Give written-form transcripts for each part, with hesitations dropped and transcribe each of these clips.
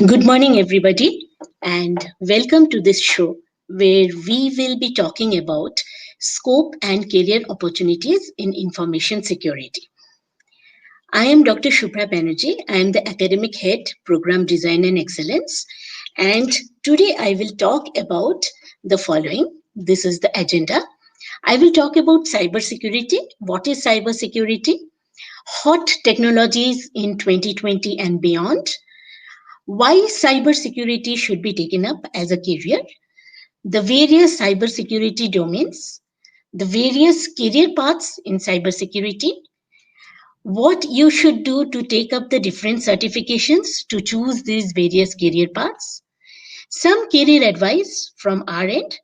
Good morning, everybody, and welcome to this show where we will be talking about scope and career opportunities in information security. I am Dr. Shubhra Banerji. I am the academic head, Program Design and Excellence, and today I will talk about the following. This is the agenda. I will talk about cybersecurity. What is cybersecurity? Hot technologies in 2020 and beyond, why cybersecurity should be taken up as a career, the various cybersecurity domains, the various career paths in cybersecurity, what you should do to take up the different certifications to choose these various career paths, some career advice from our end.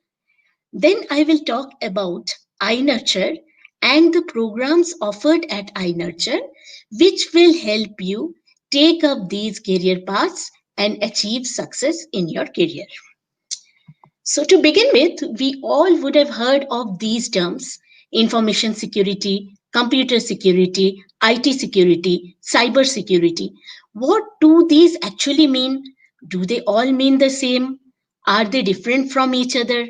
Then I will talk about iNurture and the programs offered at iNurture, which will help you take up these career paths and achieve success in your career. So, to begin with, we all would have heard of these terms: information security, computer security, IT security, cyber security. What do these actually mean? Do they all mean the same? Are they different from each other?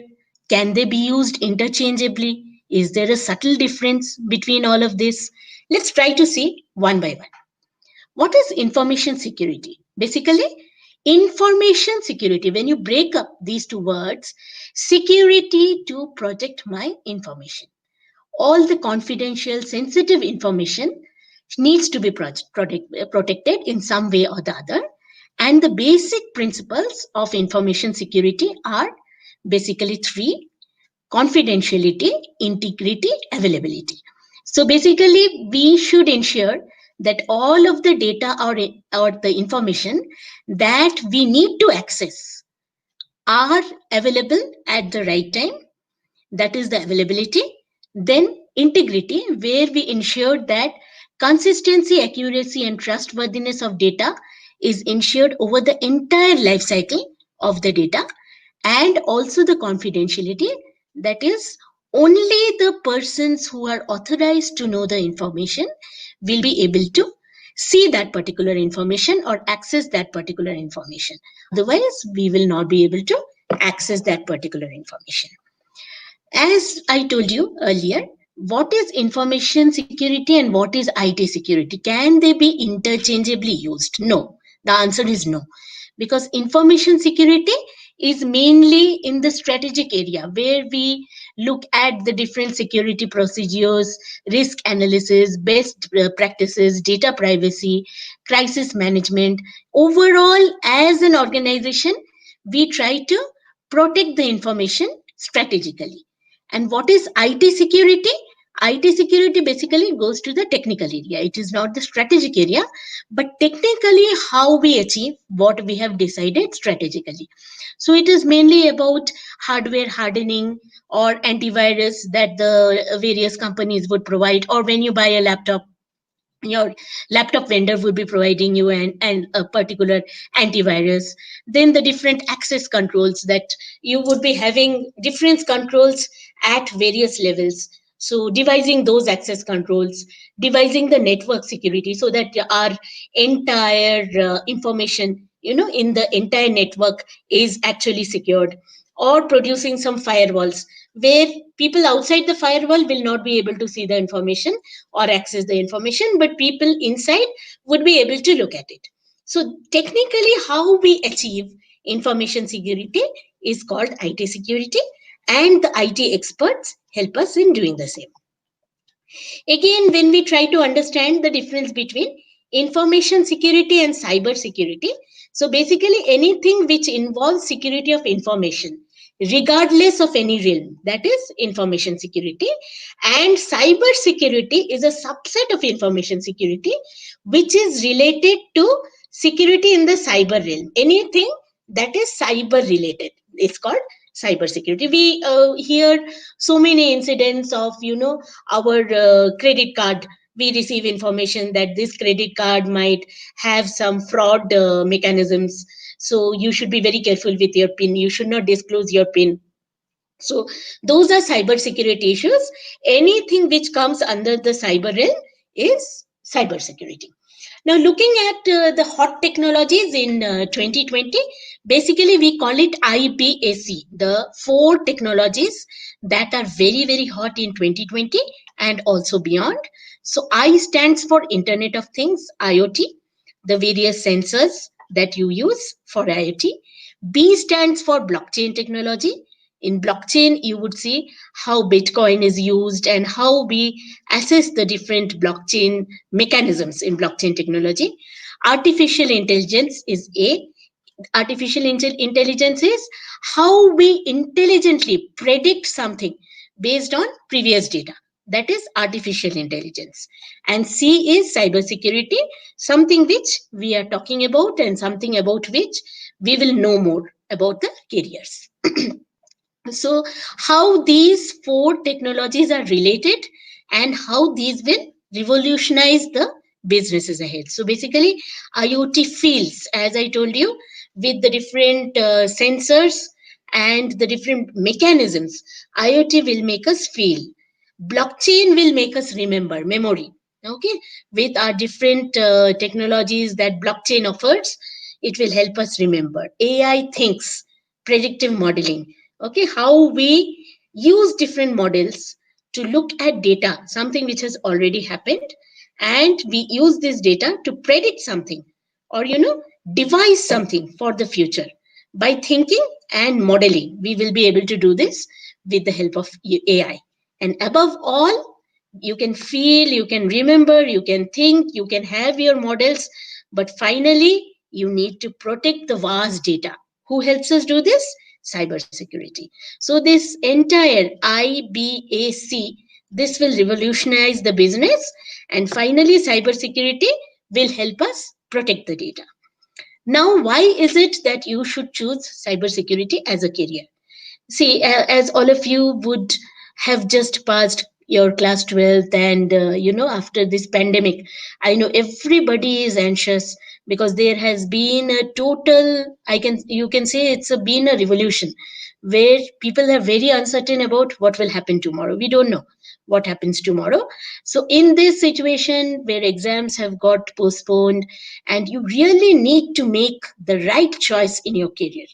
Can they be used interchangeably? Is there a subtle difference between all of this? Let's try to see one by one. What is information security? Basically, information security, when you break up these two words, security to protect my information. All the confidential, sensitive information needs to be protected in some way or the other. And the basic principles of information security are basically three: confidentiality, integrity, availability. So basically, we should ensure that all of the data or the information that we need to access are available at the right time. That is the availability. Then integrity, where we ensure that consistency, accuracy, and trustworthiness of data is ensured over the entire life cycle of the data. And also the confidentiality, that is, only the persons who are authorized to know the information will be able to see that particular information or access that particular information. Otherwise, we will not be able to access that particular information. As I told you earlier, what is information security and what is IT security? Can they be interchangeably used? No. The answer is no. Because information security is mainly in the strategic area where we look at the different security procedures, risk analysis, best practices, data privacy, crisis management. Overall, as an organization, we try to protect the information strategically. And what is IT security? IT security basically goes to the technical area. It is not the strategic area, but technically how we achieve what we have decided strategically. So it is mainly about hardware hardening or antivirus that the various companies would provide, or when you buy a laptop, your laptop vendor would be providing you an a particular antivirus. Then the different access controls, that you would be having different controls at various levels. So devising those access controls, devising the network security so that our entire information, in the entire network is actually secured, or producing some firewalls where people outside the firewall will not be able to see the information or access the information, but people inside would be able to look at it. So technically, how we achieve information security is called IT security, and the IT experts help us in doing the same. Again, when we try to understand the difference between information security and cyber security, so basically anything which involves security of information, regardless of any realm, that is information security. And cyber security is a subset of information security, which is related to security in the cyber realm. Anything that is cyber related, it's called cyber security. We hear so many incidents of, our credit card. We receive information that this credit card might have some fraud mechanisms, so you should be very careful with your pin. You should not disclose your pin. So those are cyber security issues. Anything which comes under the cyber realm is cyber security. Now, looking at the hot technologies in 2020, basically we call it IBAC, the four technologies that are very, very hot in 2020 and also beyond. So, I stands for Internet of Things, IoT, the various sensors that you use for IoT. B stands for blockchain technology. In blockchain, you would see how Bitcoin is used and how we assess the different blockchain mechanisms in blockchain technology. Artificial intelligence is A. Intelligence is how we intelligently predict something based on previous data. That is artificial intelligence. And C is cybersecurity, something which we are talking about and something about which we will know more about the careers. So, how these four technologies are related and how these will revolutionize the businesses ahead. So, basically, IoT fields, as I told you, with the different sensors and the different mechanisms, IoT will make us feel. Blockchain will make us remember, memory. Okay, with our different technologies that blockchain offers, it will help us remember. AI thinks, predictive modeling. Okay, how we use different models to look at data, something which has already happened, and we use this data to predict something or devise something for the future. By thinking and modeling, we will be able to do this with the help of AI. And above all, you can feel, you can remember, you can think, you can have your models, but finally you need to protect the vast data. Who helps us do this? Cybersecurity. So this entire IBAC, this will revolutionize the business, and finally cybersecurity will help us protect the data. Now, why is it that you should choose cybersecurity as a career? See, as all of you would have just passed your class 12th, and after this pandemic, I know everybody is anxious because there has been a total, you can say it's been a revolution where people are very uncertain about what will happen tomorrow. We don't know what happens tomorrow. So in this situation where exams have got postponed and you really need to make the right choice in your career.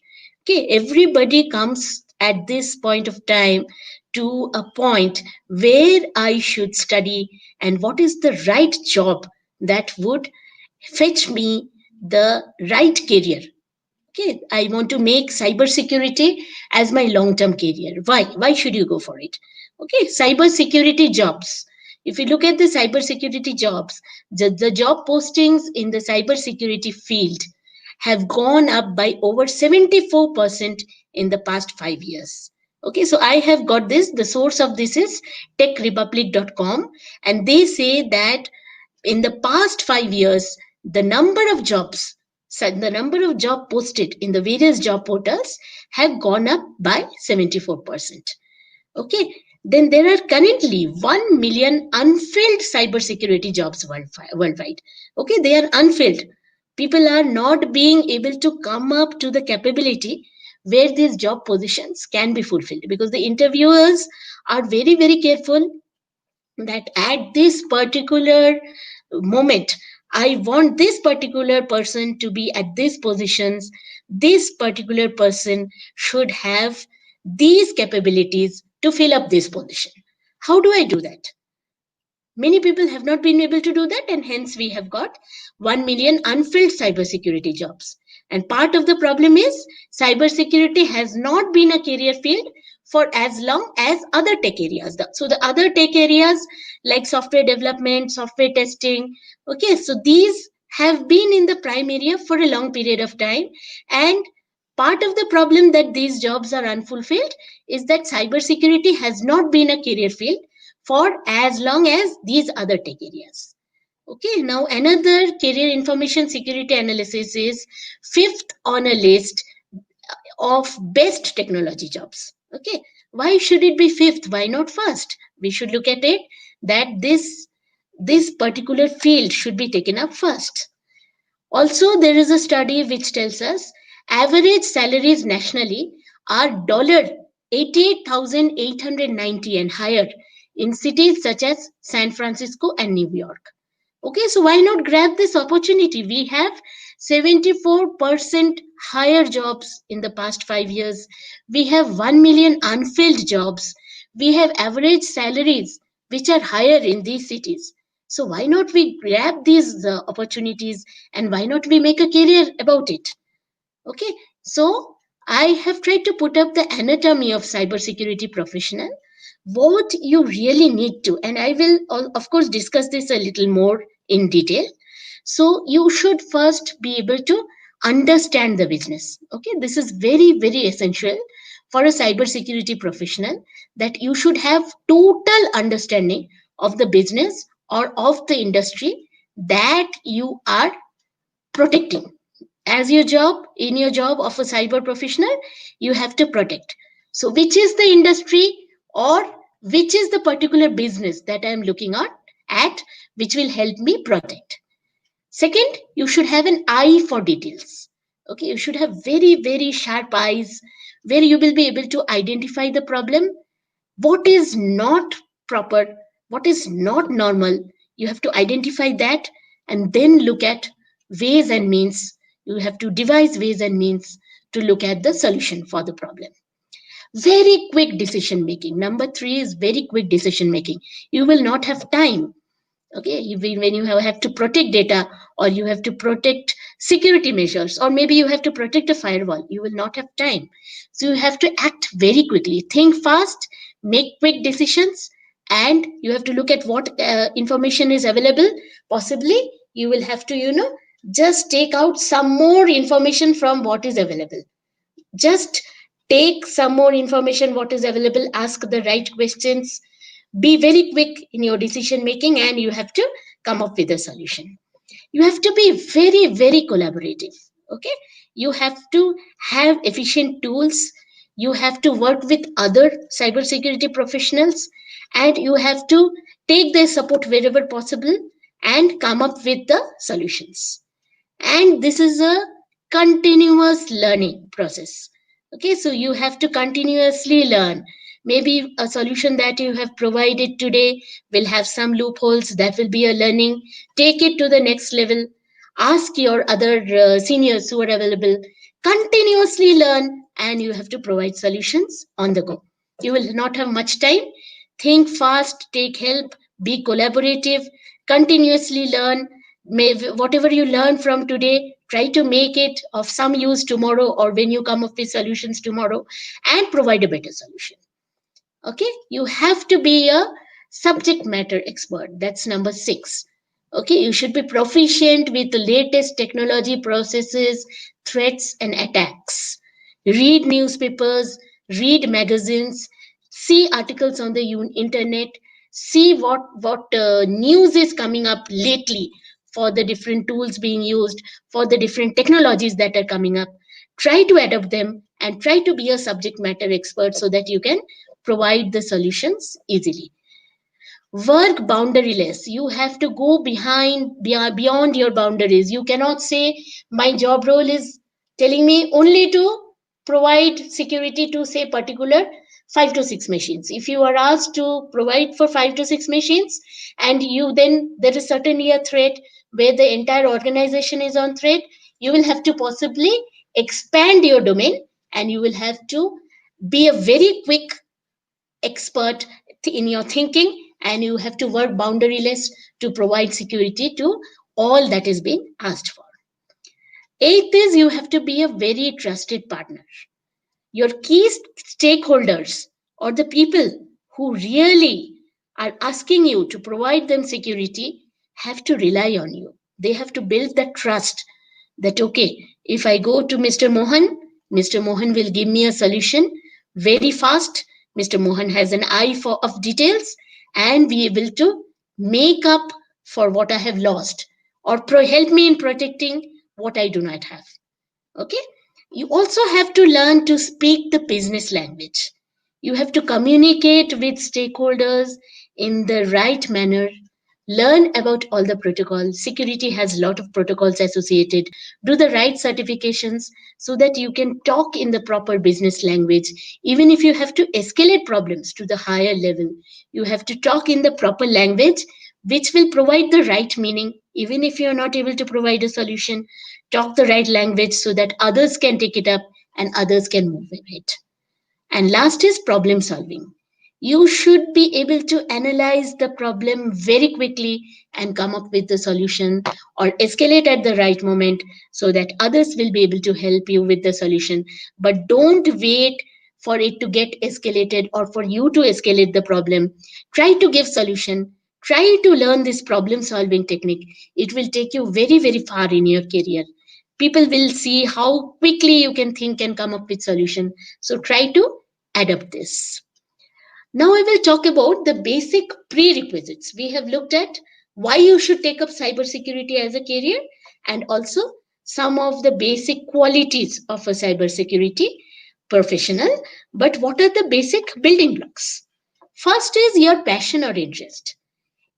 Okay, everybody comes at this point of time to a point where I should study and what is the right job that would fetch me the right career. Okay, I want to make cybersecurity as my long term career. Why should you go for it? Okay, cybersecurity jobs. If you look at the cybersecurity jobs, the job postings in the cybersecurity field have gone up by over 74% in the past 5 years. Okay, so I have got this. The source of this is techrepublic.com, and they say that in the past 5 years, the number of jobs, so the number of job posted in the various job portals have gone up by 74%. Okay, then there are currently 1 million unfilled cybersecurity jobs worldwide. Okay, they are unfilled. People are not being able to come up to the capability where these job positions can be fulfilled because the interviewers are very, very careful that at this particular moment I want this particular person to be at these positions. This particular person should have these capabilities to fill up this position. How do I do that? Many people have not been able to do that, and hence we have got 1 million unfilled cybersecurity jobs. And part of the problem is cybersecurity has not been a career field for as long as other tech areas. So the other tech areas like software development, software testing, okay, so these have been in the prime area for a long period of time. And part of the problem that these jobs are unfulfilled is that cybersecurity has not been a career field for as long as these other tech areas. Okay, now another career information security analysis is fifth on a list of best technology jobs. Okay, why should it be fifth? Why not first? We should look at it that this particular field should be taken up first. Also, there is a study which tells us average salaries nationally are $88,890 and higher in cities such as San Francisco and New York. Okay, so why not grab this opportunity? We have 74% higher jobs in the past 5 years. We have 1 million unfilled jobs. We have average salaries which are higher in these cities. So why not we grab these opportunities, and why not we make a career about it? Okay, so I have tried to put up the anatomy of cybersecurity professional, what you really need to, and I will of course discuss this a little more in detail. So you should first be able to understand the business. Okay, this is very very essential for a cybersecurity professional, that you should have total understanding of the business or of the industry that you are protecting. As your job, in your job of a cyber professional, you have to protect. So which is the industry, or which is the particular business that I am looking at which will help me protect. Second, you should have an eye for details. Okay, you should have very very sharp eyes, where you will be able to identify the problem, what is not proper, what is not normal. You have to identify that, and then look at ways and means. You have to devise ways and means to look at the solution for the problem. Very quick decision making. Number three is very quick decision making. You will not have time. Okay, when you have to protect data, or you have to protect security measures, or maybe you have to protect a firewall, you will not have time. So you have to act very quickly, think fast, make quick decisions, and you have to look at what information is available. Possibly you will have to, just take out some more information from what is available. Just take some more information what is available, ask the right questions, be very quick in your decision making, and you have to come up with a solution. You have to be very very collaborative. Okay, you have to have efficient tools, you have to work with other cybersecurity professionals, and you have to take their support wherever possible and come up with the solutions. And this is a continuous learning process. Okay, so you have to continuously learn. Maybe a solution that you have provided today will have some loopholes, that will be a learning. Take it to the next level, ask your other seniors who are available, continuously learn, and you have to provide solutions on the go. You will not have much time. Think fast, take help, be collaborative, continuously learn. Whatever you learn from today, try to make it of some use tomorrow, or when you come up with solutions tomorrow, and provide a better solution. Okay, you have to be a subject matter expert. That's number 6. Okay, you should be proficient with the latest technology, processes, threats and attacks. Read newspapers, read magazines, see articles on the internet, see what news is coming up lately, for the different tools being used, for the different technologies that are coming up. Try to adopt them and try to be a subject matter expert, so that you can provide the solutions easily. Work boundaryless. You have to go beyond your boundaries. You cannot say my job role is telling me only to provide security to say particular 5 to 6 machines. If you are asked to provide for 5 to 6 machines, and you then there is certainly a threat where the entire organization is on threat, you will have to possibly expand your domain, and you will have to be a very quick expert in your thinking, and you have to work boundaryless to provide security to all that is being asked for. Eighth is, you have to be a very trusted partner. Your key stakeholders, or the people who really are asking you to provide them security, have to rely on you. They have to build that trust, that okay, if I go to Mr. Mohan will give me a solution very fast. Mr. Mohan has an eye for of details, and be able to make up for what I have lost, or help me in protecting what I do not have. Okay, you also have to learn to speak the business language. You have to communicate with stakeholders in the right manner. Learn about all the protocols. Security has a lot of protocols associated. Do the right certifications, so that you can talk in the proper business language. Even if you have to escalate problems to the higher level, you have to talk in the proper language, which will provide the right meaning. Even if you're not able to provide a solution, talk the right language so that others can take it up and others can move with it. And last is problem solving. You should be able to analyze the problem very quickly and come up with the solution or escalate at the right moment so that others will be able to help you with the solution. But don't wait for it to get escalated or for you to escalate the problem. Try to give solution. Try to learn this problem solving technique. It will take you very, very far in your career. People will see how quickly you can think and come up with solution. So try to adopt this. Now I will talk about the basic prerequisites. We have looked at why you should take up cybersecurity as a career and also some of the basic qualities of a cybersecurity professional. But what are the basic building blocks? First is your passion or interest.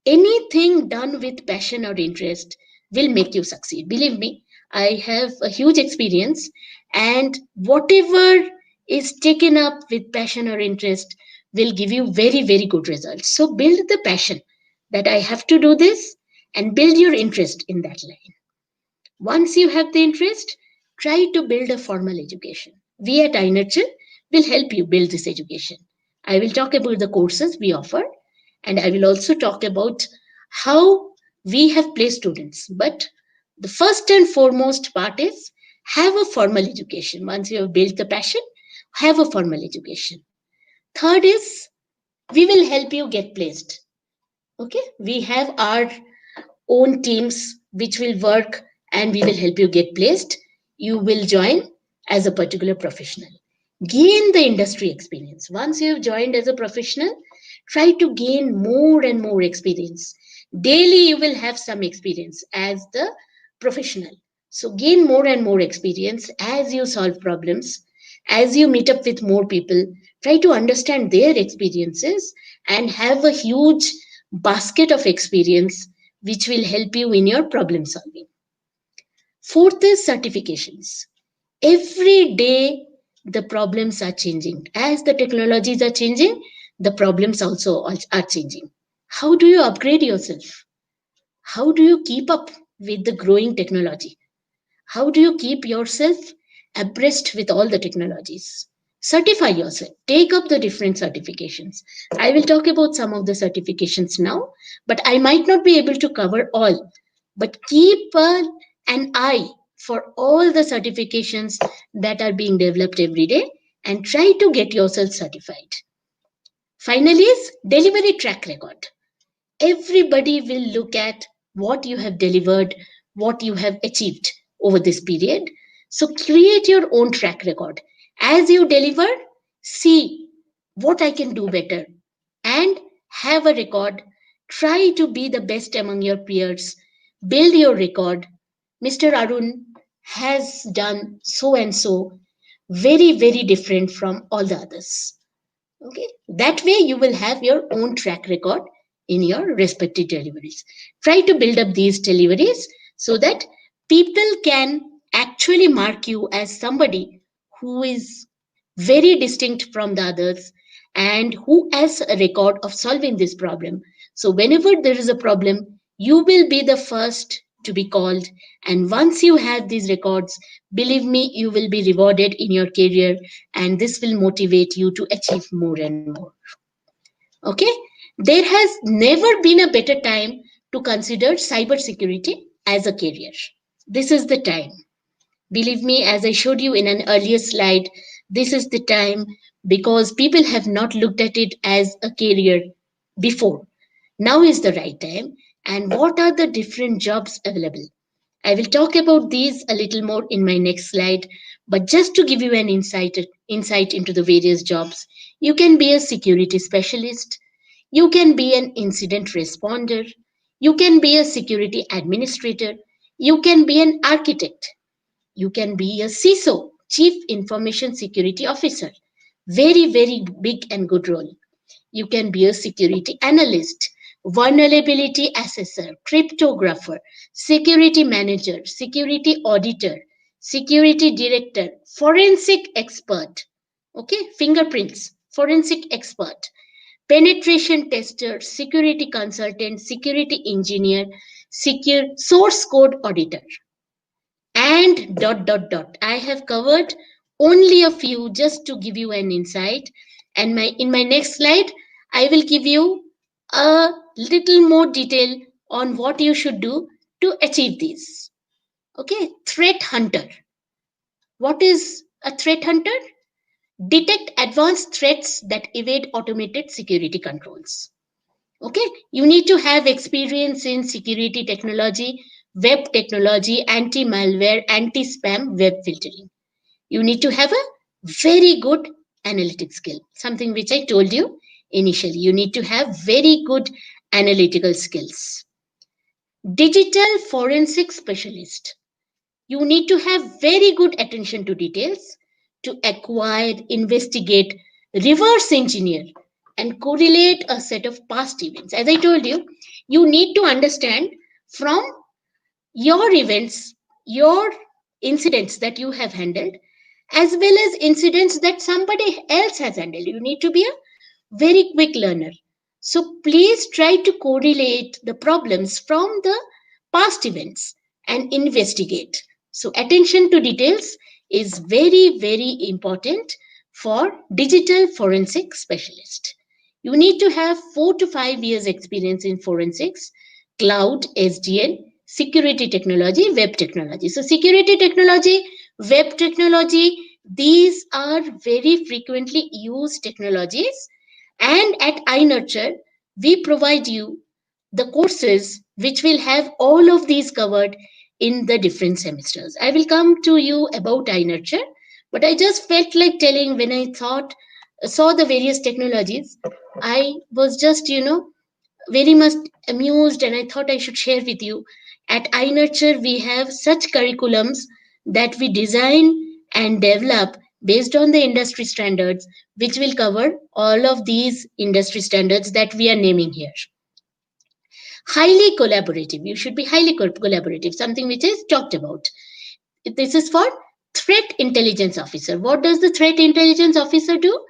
Anything done with passion or interest will make you succeed. Believe me, I have a huge experience, and whatever is taken up with passion or interest will give you very, very good results. So build the passion that I have to do this and build your interest in that line. Once you have the interest, try to build a formal education. We at iNurture will help you build this education. I will talk about the courses we offer, and I will also talk about how we have placed students. But the first and foremost part is have a formal education. Once you have built the passion, have a formal education. Third is we will help you get placed. Okay, we have our own teams which will work and we will help you get placed. You will join as a particular professional. Gain the industry experience. Once you have joined as a professional, try to gain more and more experience. Daily, you will have some experience as the professional. So, gain more and more experience as you solve problems, as you meet up with more people. Try to understand their experiences and have a huge basket of experience which will help you in your problem solving. Fourth is certifications. Every day, the problems are changing. As the technologies are changing, the problems also are changing. How do you upgrade yourself? How do you keep up with the growing technology? How do you keep yourself abreast with all the technologies? Certify yourself. Take up the different certifications. I will talk about some of the certifications now, but I might not be able to cover all. But keep an eye for all the certifications that are being developed every day and try to get yourself certified. Finally, is delivery track record. Everybody will look at what you have delivered, what you have achieved over this period. So create your own track record. As you deliver, see what I can do better and have a record. Try to be the best among your peers. Build your record. Mr. Arun has done so and so, very, very different from all the others. Okay, that way you will have your own track record in your respective deliveries. Try to build up these deliveries so that people can actually mark you as somebody who is very distinct from the others and who has a record of solving this problem. So whenever there is a problem, you will be the first to be called, and once you have these records, believe me, you will be rewarded in your career, and this will motivate you to achieve more and more. Okay, there has never been a better time to consider cybersecurity as a career. This is the time. Believe me, as I showed you in an earlier slide, this is the time because people have not looked at it as a career before. Now is the right time. And what are the different jobs available? I will talk about these a little more in my next slide, but just to give you an insight into the various jobs, you can be a security specialist, you can be an incident responder, you can be a security administrator, you can be an architect, you can be a CISO, Chief Information Security Officer. Very, very big and good role. You can be a security analyst, vulnerability assessor, cryptographer, security manager, security auditor, security director, forensic expert. Okay, fingerprints, forensic expert. penetration tester, security consultant, security engineer, secure source code auditor, and dot dot dot. I have covered only a few just to give you an insight. And in my next slide, I will give you a little more detail on what you should do to achieve these. Okay, threat hunter. What is a threat hunter? Detect advanced threats that evade automated security controls. Okay, you need to have experience in security technology, web technology, anti malware, anti spam, web filtering. You need to have a very good analytic skill, something which I told you initially. You need to have very good analytical skills. Digital forensic specialist. You need to have very good attention to details to acquire, investigate, reverse engineer, and correlate a set of past events. As I told you, you need to understand from your events, your incidents that you have handled, as well as incidents that somebody else has handled. You need to be a very quick learner. So please try to correlate the problems from the past events and investigate. So attention to details is very, very important for digital forensic specialist. You need to have 4 to 5 years experience in forensics, cloud, SDN, security technology, web technology. So security technology, web technology, these are very frequently used technologies, and at iNurture, we provide you the courses which will have all of these covered in the different semesters. I will come to you about iNurture, but I just felt like telling when I saw the various technologies, I was just, very much amused and I thought I should share with you. At iNurture, we have such curriculums that we design and develop based on the industry standards, which will cover all of these industry standards that we are naming here. Highly collaborative. You should be highly collaborative, something which is talked about. This is for threat intelligence officer. What does the threat intelligence officer do?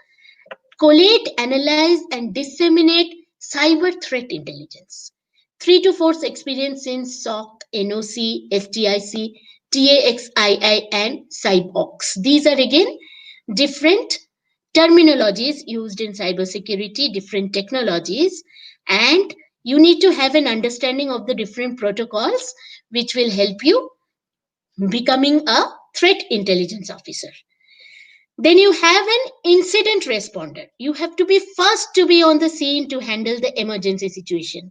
Collate, analyze, and disseminate cyber threat intelligence. 3 to 4 experience in SOC, NOC, STIC, TAXII, and CyberOps. These are again different terminologies used in cybersecurity, different technologies, and you need to have an understanding of the different protocols which will help you becoming a threat intelligence officer. Then you have an incident responder. You have to be first to be on the scene to handle the emergency situation.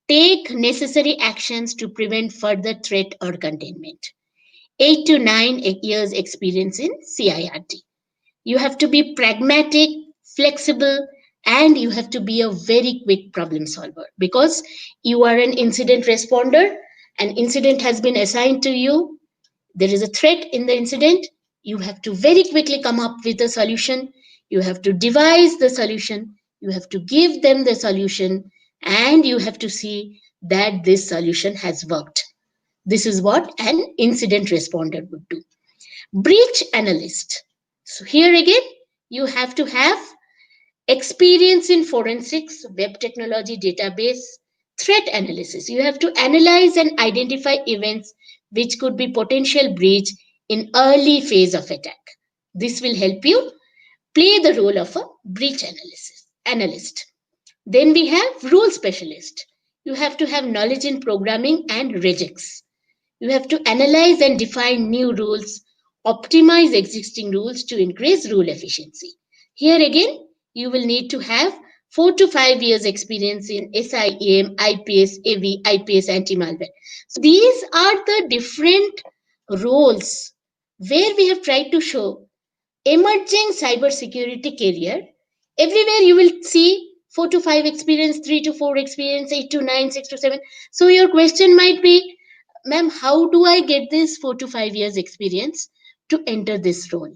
Take necessary actions to prevent further threat or containment. 8 to 9 years experience in CIRT. You have to be pragmatic, flexible, and you have to be a very quick problem solver because you are an incident responder. An incident has been assigned to you. There is a threat in the incident. You have to very quickly come up with a solution. You have to devise the solution. You have to give them the solution. And you have to see that this solution has worked. This is what an incident responder would do. Breach analyst. So here again, you have to have experience in forensics, web technology, database, threat analysis. You have to analyze and identify events which could be potential breach in early phase of attack. This will help you play the role of a breach analyst. Then we have rule specialist. You have to have knowledge in programming and regex. You have to analyze and define new rules, optimize existing rules to increase rule efficiency. Here again, you will need to have 4 to 5 years experience in SIEM, IPS, AV, IPS, anti-malware. So these are the different roles where we have tried to show emerging cybersecurity career. Everywhere you will see 4 to 5 experience, 3 to 4 experience, 8 to 9, 6 to 7. So your question might be, ma'am, how do I get this 4 to 5 years experience to enter this role?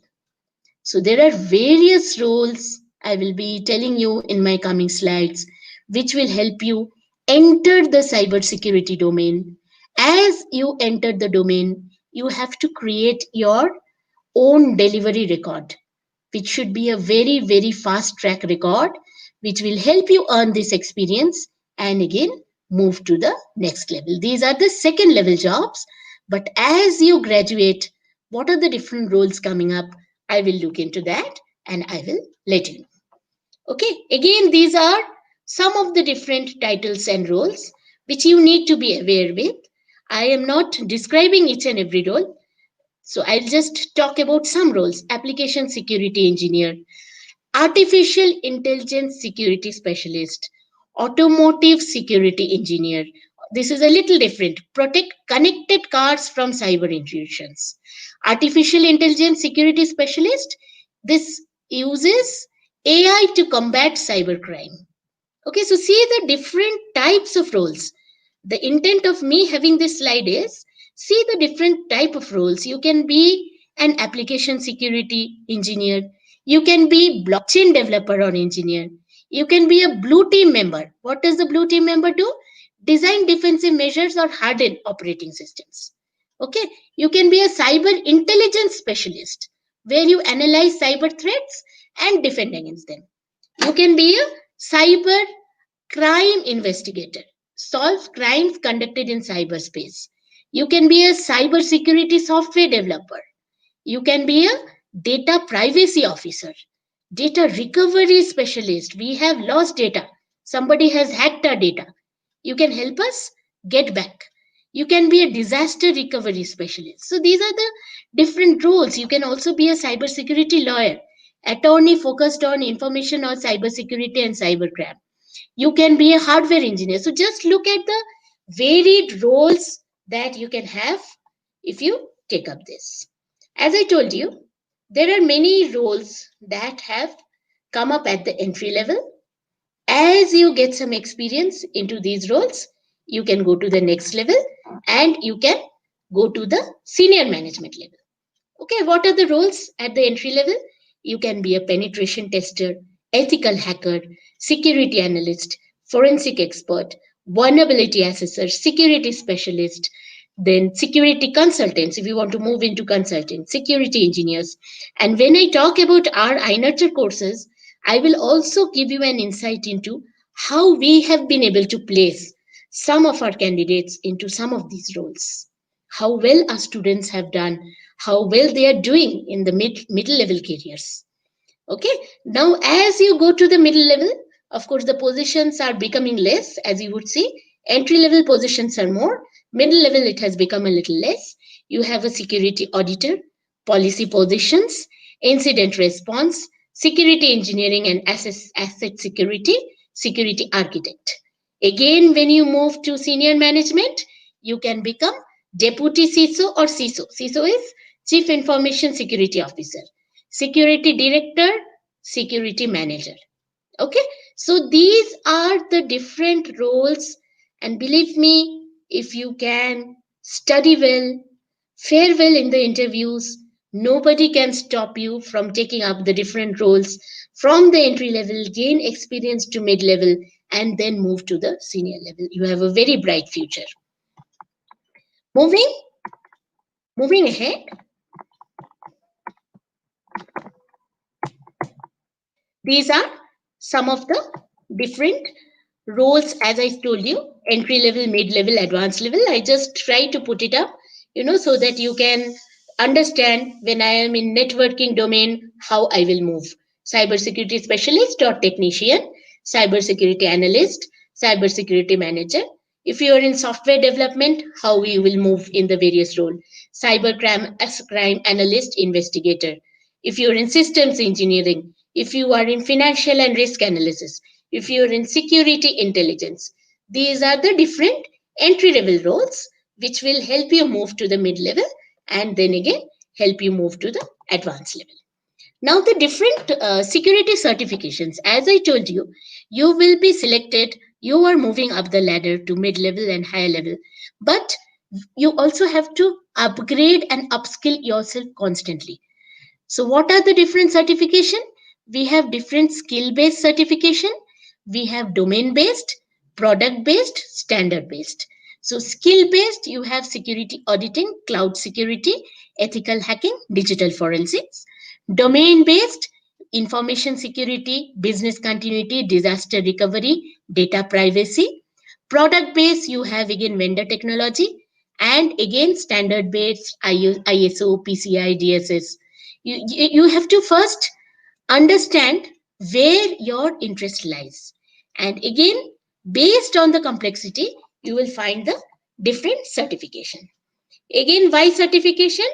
So there are various roles I will be telling you in my coming slides, which will help you enter the cybersecurity domain. As you enter the domain, you have to create your own delivery record, which should be a very, very fast track record, which will help you earn this experience and again move to the next level. These are the second level jobs. But as you graduate, what are the different roles coming up? I will look into that and I will let you know. Okay, again, these are some of the different titles and roles which you need to be aware with. I am not describing each and every role, so I'll just talk about some roles. Application security engineer, artificial intelligence security specialist, automotive security engineer. This is a little different. Protect connected cars from cyber intrusions. Artificial intelligence security specialist. This uses AI to combat cybercrime. Okay, so see the different types of roles. The intent of me having this slide is see the different type of roles. You can be an application security engineer. You can be blockchain developer or engineer. You can be a blue team member. What does the blue team member do? Design defensive measures or harden operating systems. Okay, you can be a cyber intelligence specialist where you analyze cyber threats and defend against them. You can be a cyber crime investigator, solve crimes conducted in cyberspace. You can be a cybersecurity software developer. You can be a data privacy officer, data recovery specialist. We have lost data. Somebody has hacked our data. You can help us get back. You can be a disaster recovery specialist. So these are the different roles. You can also be a cybersecurity lawyer, attorney focused on information or cybersecurity and cybercrime. You can be a hardware engineer. So just look at the varied roles that you can have if you take up this. As I told you, there are many roles that have come up at the entry level. As you get some experience into these roles, you can go to the next level and you can go to the senior management level. Okay, what are the roles at the entry level? You can be a penetration tester, ethical hacker, security analyst, forensic expert, vulnerability assessor, security specialist, then security consultants if you want to move into consulting, security engineers. And when I talk about our iNurture courses, I will also give you an insight into how we have been able to place some of our candidates into some of these roles, how well our students have done, how well they are doing in the middle level careers. Okay, now as you go to the middle level, of course the positions are becoming less. As you would see, entry level positions are more, middle level it has become a little less. You have a security auditor, policy positions, incident response, security engineering and asset security, security architect. Again, when you move to senior management, you can become deputy CISO or CISO. CISO is chief information security officer, security director, security manager. Okay, so these are the different roles, and believe me, if you can study well, fare well in the interviews, nobody can stop you from taking up the different roles from the entry level, gain experience to mid level, and then move to the senior level. You have a very bright future. Moving, moving ahead, these are some of the different roles. As I told you, entry level, mid level, advanced level. I just try to put it up, so that you can understand when I am in networking domain how I will move. Cybersecurity specialist or technician, cybersecurity analyst, cybersecurity manager. If you are in software development, how we will move in the various role. Cybercrime crime analyst, investigator. If you are in systems engineering, if you are in financial and risk analysis, if you are in security intelligence, these are the different entry level roles which will help you move to the mid level and then again help you move to the advanced level. Now, the different security certifications, as I told you, you will be selected. You are moving up the ladder to mid level and higher level, but you also have to upgrade and upskill yourself constantly. So what are the different certification? We have different skill-based certification. We have domain-based, product-based, standard-based. So skill-based, you have security auditing, cloud security, ethical hacking, digital forensics. Domain-based, information security, business continuity, disaster recovery, data privacy. Product base, you have again vendor technology, and again standard based ISO, PCI, DSS. You have to first understand where your interest lies. And again, based on the complexity, you will find the different certification. Again, why certification?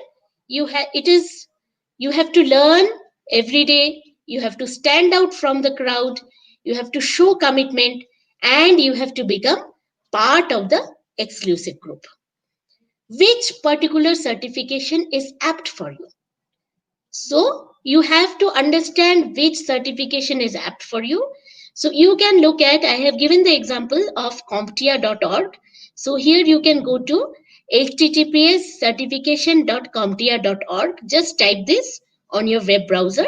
You have to learn every day, you have to stand out from the crowd, you have to show commitment, and you have to become part of the exclusive group. Which particular certification is apt for you? So you have to understand which certification is apt for you. So you can look at, I have given the example of CompTIA.org. So here you can go to https certification.comptia.org. Just type this on your web browser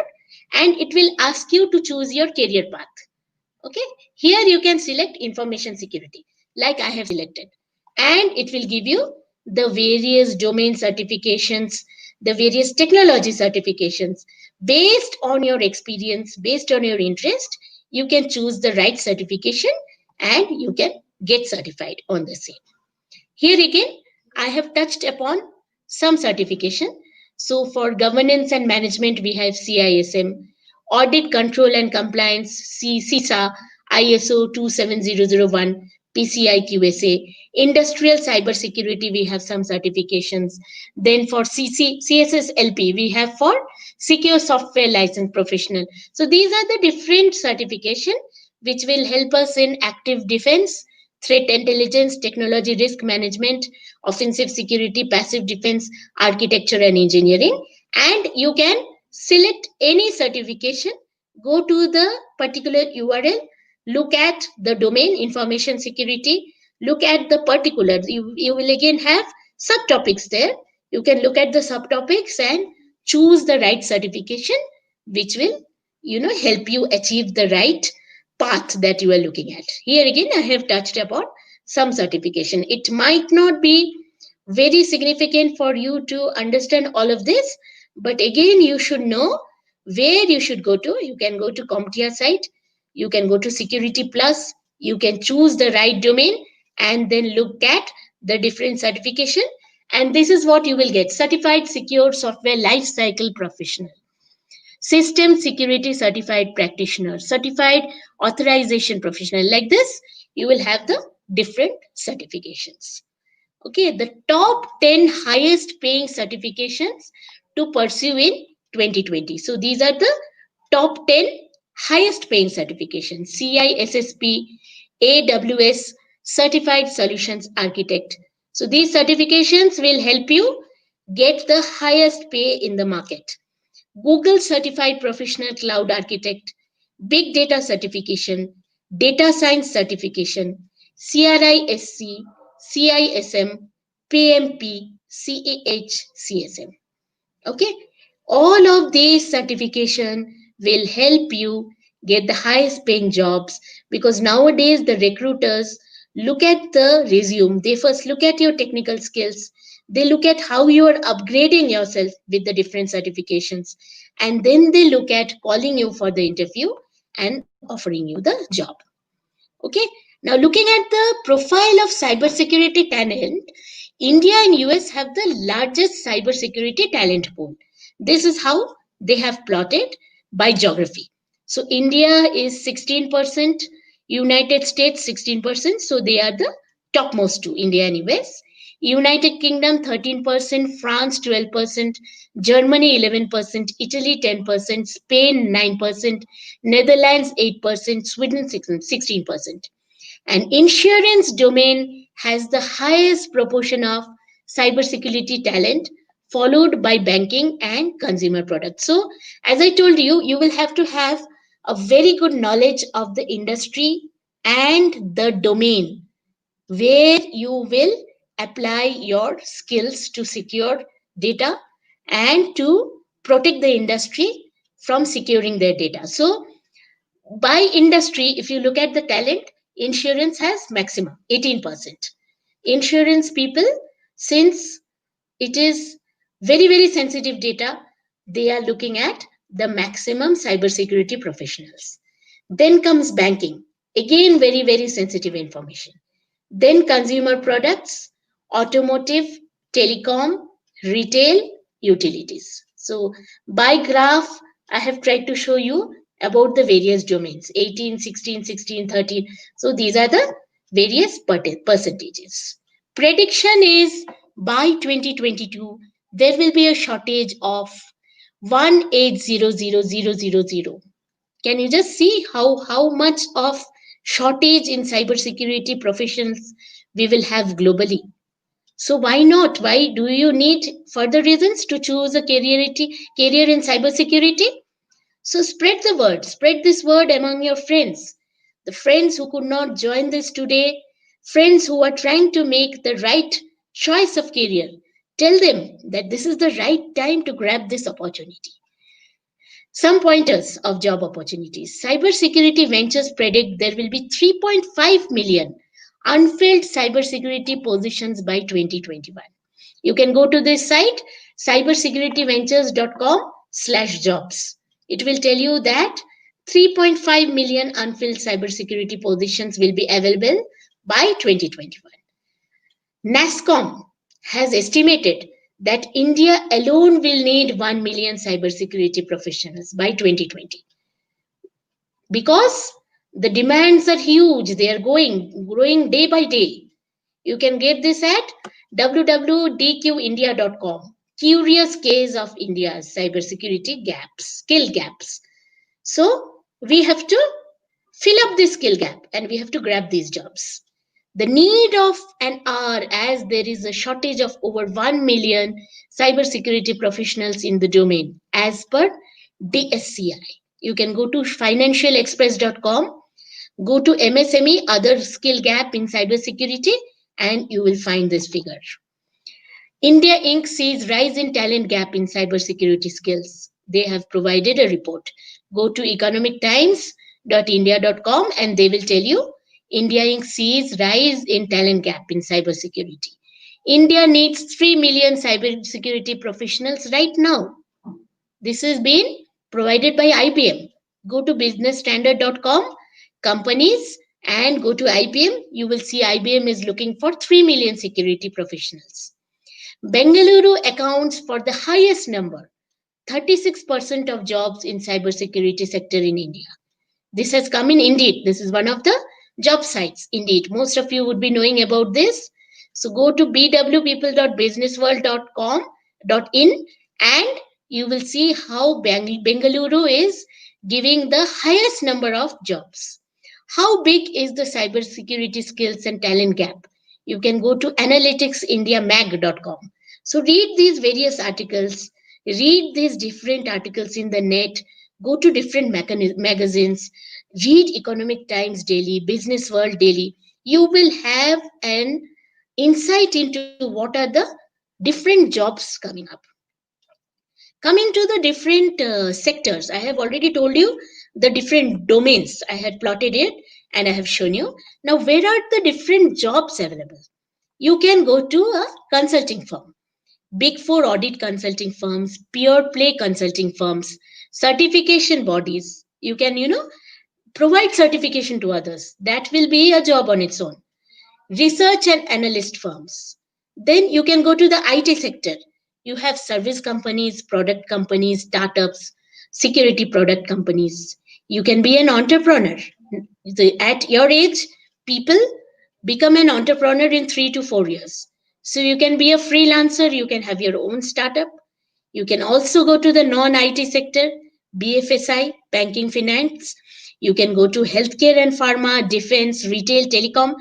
and it will ask you to choose your career path. Okay, here you can select information security like I have selected, and it will give you the various domain certifications, the various technology certifications. Based on your experience, based on your interest, you can choose the right certification and you can get certified on the same. Here again, I have touched upon some certification. So for governance and management, we have CISM, audit control and compliance, CISA, ISO 27001, PCI QSA, industrial cybersecurity, we have some certifications. Then for CSSLP, we have for secure software license professional. So these are the different certification which will help us in active defense, threat intelligence, technology risk management, offensive security, passive defense, architecture and engineering. And you can select any certification, go to the particular URL, look at the domain information security, look at the particulars. You will again have subtopics there. You can look at the subtopics and choose the right certification, which will help you achieve the right path that you are looking at. Here again, I have touched upon some certification. It might not be very significant for you to understand all of this, but again, you should know where you should go to. You can go to CompTIA site, you can go to Security Plus, you can choose the right domain and then look at the different certification. And this is what you will get: Certified Secure Software Lifecycle Professional, System Security Certified Practitioner, Certified Authorization Professional. Like this, you will have the different certifications. Okay, the top 10 highest paying certifications to pursue in 2020. So these are the top 10 highest paying certifications: CISSP, AWS, Certified Solutions Architect. So these certifications will help you get the highest pay in the market. Google Certified Professional Cloud Architect, Big Data Certification, Data Science Certification, CRISC, CISM, PMP, CEH, CSM. Okay, all of these certification will help you get the highest paying jobs, because nowadays the recruiters look at the resume. They first look at your technical skills, they look at how you are upgrading yourself with the different certifications, and then they look at calling you for the interview and offering you the job. Okay, now looking at the profile of cybersecurity talent, India and US have the largest cybersecurity talent pool. This is how they have plotted by geography. So India is 16%, United States 16%, so they are the topmost two, India and US. United Kingdom 13%, France 12%, Germany 11%, Italy 10%, Spain 9%, Netherlands 8%, Sweden 16%. And insurance domain has the highest proportion of cybersecurity talent, followed by banking and consumer products. So, as I told you, you will have to have a very good knowledge of the industry and the domain where you will apply your skills to secure data and to protect the industry from securing their data. So, by industry, if you look at the talent, insurance has maximum 18%. Insurance people, since it is very, very sensitive data, they are looking at the maximum cybersecurity professionals. Then comes banking, again, very, very sensitive information. Then consumer products, automotive, telecom, retail, utilities. So by graph, I have tried to show you about the various domains 18, 16, 16, 13. So these are the various percentages. Prediction is by 2022, there will be a shortage of 1800000. Can you just see how much of shortage in cybersecurity professions we will have globally? So why not? Why do you need further reasons to choose a career in cybersecurity? So spread this word among your friends, the friends who could not join this today, friends who are trying to make the right choice of career. Tell them that this is the right time to grab this opportunity. Some pointers of job opportunities. Cybersecurity ventures predict there will be 3.5 million unfilled cybersecurity positions by 2021. You can go to this site cybersecurityventures.com/jobs. It will tell you that 3.5 million unfilled cybersecurity positions will be available by 2021. NASSCOM has estimated that India alone will need 1 million cybersecurity professionals by 2020 because the demands are huge. They are growing day by day. You can get this at www.dqindia.com. Curious case of India's cybersecurity skill gaps. So we have to fill up this skill gap and we have to grab these jobs. The need of an hour, as there is a shortage of over 1 million cybersecurity professionals in the domain, as per DSCI. You can go to financialexpress.com, go to MSME, other skill gap in cybersecurity, and you will find this figure. India Inc. sees rise in talent gap in cybersecurity skills. They have provided a report. Go to economictimes.india.com and they will tell you India Inc. sees rise in talent gap in cybersecurity. India needs 3 million cybersecurity professionals right now. This has been provided by IBM. Go to businessstandard.com, companies, and go to IBM. You will see IBM is looking for 3 million security professionals. Bengaluru accounts for the highest number, 36% of jobs in cybersecurity sector in India. This has come in Indeed. This is one of the job sites. Indeed, most of you would be knowing about this. So go to bwpeople.businessworld.com.in and you will see how Bengaluru is giving the highest number of jobs. How big is the cybersecurity skills and talent gap? You can go to analyticsindiamag.com. So read these various articles, read these different articles in the net, go to different magazines, read Economic Times daily, Business World daily. You will have an insight into what are the different jobs coming up. Coming to the different sectors, I have already told you the different domains. I had plotted it and I have shown you. Now, where are the different jobs available? You can go to a consulting firm, Big Four audit consulting firms, pure play consulting firms, certification bodies. You can, provide certification to others. That will be a job on its own. Research and analyst firms. Then you can go to the IT sector. You have service companies, product companies, startups, security product companies. You can be an entrepreneur. At your age, people become an entrepreneur in 3 to 4 years. So you can be a freelancer, you can have your own startup. You can also go to the non-IT sector, BFSI, banking finance. You can go to healthcare and pharma, defense, retail, telecom.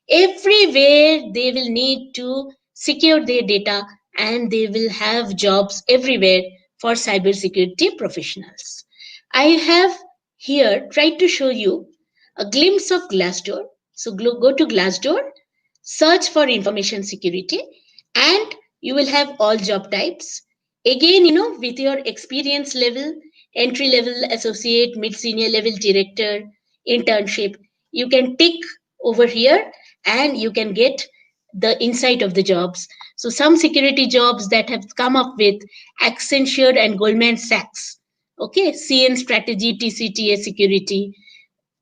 Everywhere they will need to secure their data and they will have jobs everywhere for cybersecurity professionals. I have here tried to show you a glimpse of Glassdoor. So go to Glassdoor, search for information security, and you will have all job types. Again, with your experience level, entry level associate, mid senior level director, internship, you can tick over here and you can get the insight of the jobs. So some security jobs that have come up with Accenture and Goldman Sachs. Okay, CN strategy, TCTA security,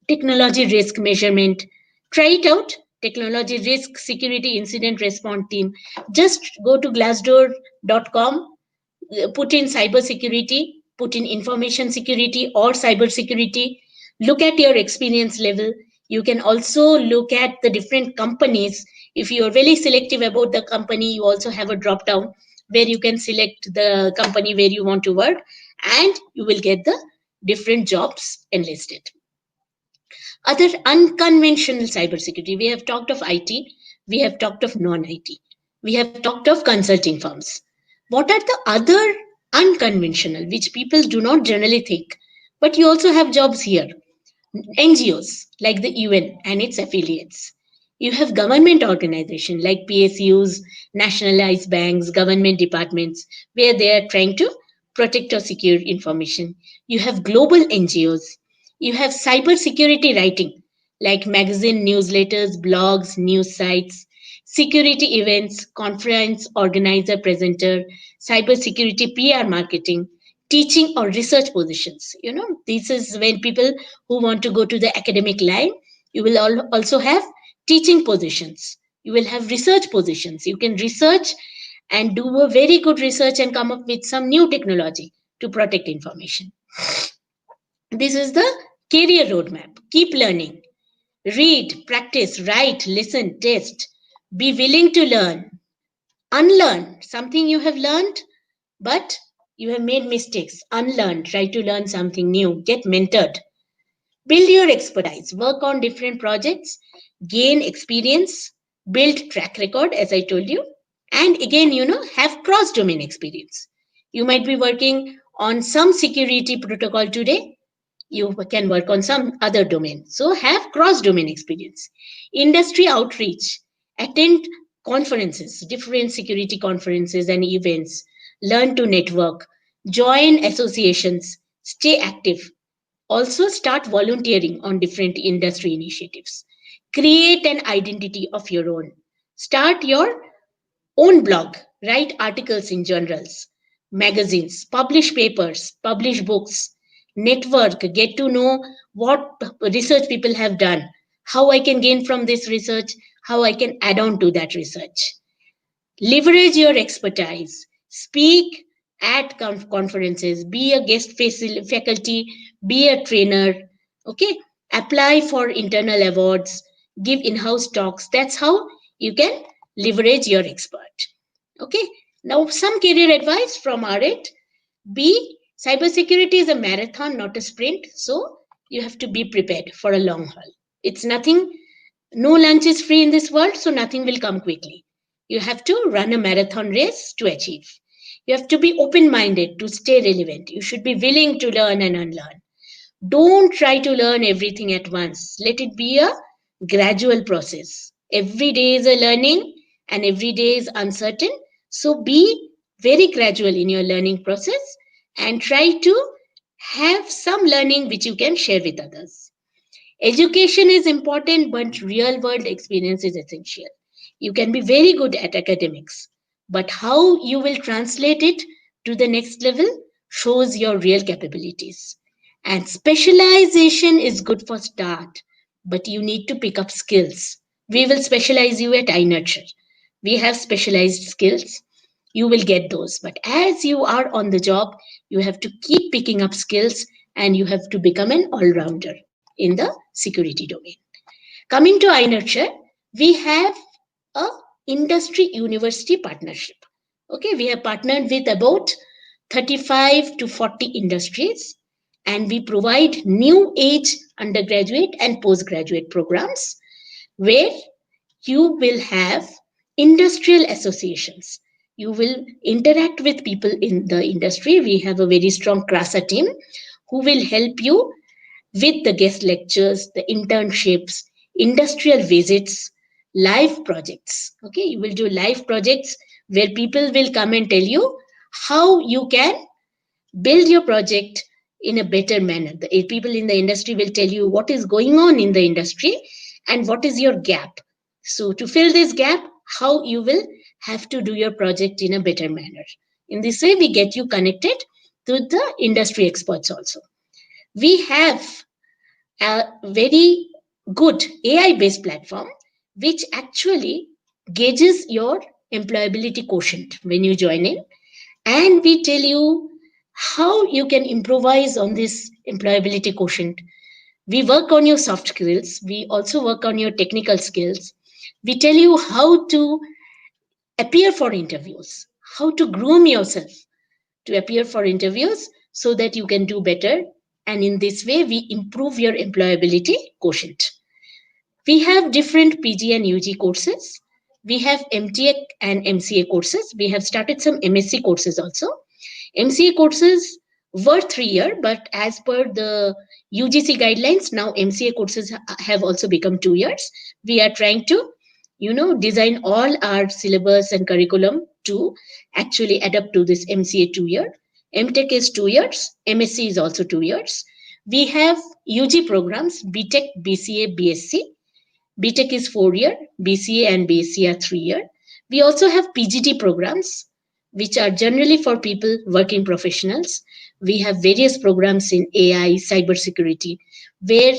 technology risk measurement. Try it out. Technology risk security incident response team. Just go to glassdoor.com, put in cybersecurity, put in information security or cybersecurity. Look at your experience level. You can also look at the different companies. If you are very selective about the company, you also have a drop down where you can select the company where you want to work, and you will get the different jobs enlisted. Other unconventional cybersecurity, we have talked of IT, we have talked of non IT, we have talked of consulting firms. What are the other unconventional, which people do not generally think? But you also have jobs here. NGOs like the UN and its affiliates. You have government organizations like PSUs, nationalized banks, government departments, where they are trying to protect or secure information. You have global NGOs. You have cyber security writing like magazine, newsletters, blogs, news sites, security events, conference organizer, presenter, cyber security PR marketing, teaching or research positions. This is when people who want to go to the academic line, you will also have teaching positions, you will have research positions. You can research and do a very good research and come up with some new technology to protect information. This is the career roadmap. Keep learning, read, practice, write, listen, test, be willing to learn, unlearn something you have learned but you have made mistakes, unlearn, try to learn something new, get mentored. Build your expertise, work on different projects, gain experience, build track record, as I told you. And again, have cross domain experience. You might be working on some security protocol today, you can work on some other domain. So have cross domain experience. Industry outreach, attend conferences, different security conferences and events, learn to network, join associations, stay active. Also, start volunteering on different industry initiatives. Create an identity of your own. Start your own blog, write articles in journals, magazines, publish papers, publish books, network, get to know what research people have done, how I can gain from this research, how I can add on to that research. Leverage your expertise. Speak at conferences. Be a guest faculty. Be a trainer. Okay. Apply for internal awards. Give in-house talks. That's how you can leverage your expert. Okay. Now some career advice from our end. B. Cybersecurity is a marathon, not a sprint. So you have to be prepared for a long haul. It's nothing. No lunch is free in this world, so nothing will come quickly. You have to run a marathon race to achieve. You have to be open minded to stay relevant. You should be willing to learn and unlearn. Don't try to learn everything at once. Let it be a gradual process. Every day is a learning and every day is uncertain. So be very gradual in your learning process and try to have some learning which you can share with others. Education is important, but real world experience is essential. You can be very good at academics, but how you will translate it to the next level shows your real capabilities. And specialization is good for start, but you need to pick up skills. We will specialize you at iNurture. We have specialized skills. You will get those. But as you are on the job, you have to keep picking up skills and you have to become an all rounder in the security domain. Coming to iNurture, we have a industry university partnership. Okay, we have partnered with about 35 to 40 industries and we provide new age undergraduate and postgraduate programs where you will have industrial associations. You will interact with people in the industry. We have a very strong CRASA team who will help you with the guest lectures, the internships, industrial visits, live projects. Okay, you will do live projects where people will come and tell you how you can build your project in a better manner. The people in the industry will tell you what is going on in the industry and what is your gap. So, to fill this gap, how you will have to do your project in a better manner. In this way, we get you connected to the industry experts also. We have a very good AI based platform which actually gauges your employability quotient when you join in, and we tell you how you can improvise on this employability quotient. We work on your soft skills, we also work on your technical skills. We tell you how to appear for interviews, how to groom yourself to appear for interviews so that you can do better. And in this way, we improve your employability quotient. We have different PG and UG courses. We have MTech and MCA courses. We have started some MSc courses also. MCA courses were 3 year, but as per the UGC guidelines, now MCA courses have also become 2 years. We are trying to, design all our syllabus and curriculum to actually adapt to this MCA 2 year. MTech is 2 years. MSc is also 2 years. We have UG programs, BTech, BCA, BSc. BTech is 4 year, BCA and BSc are 3 year. We also have PGT programs, which are generally for people working professionals. We have various programs in AI, cybersecurity, where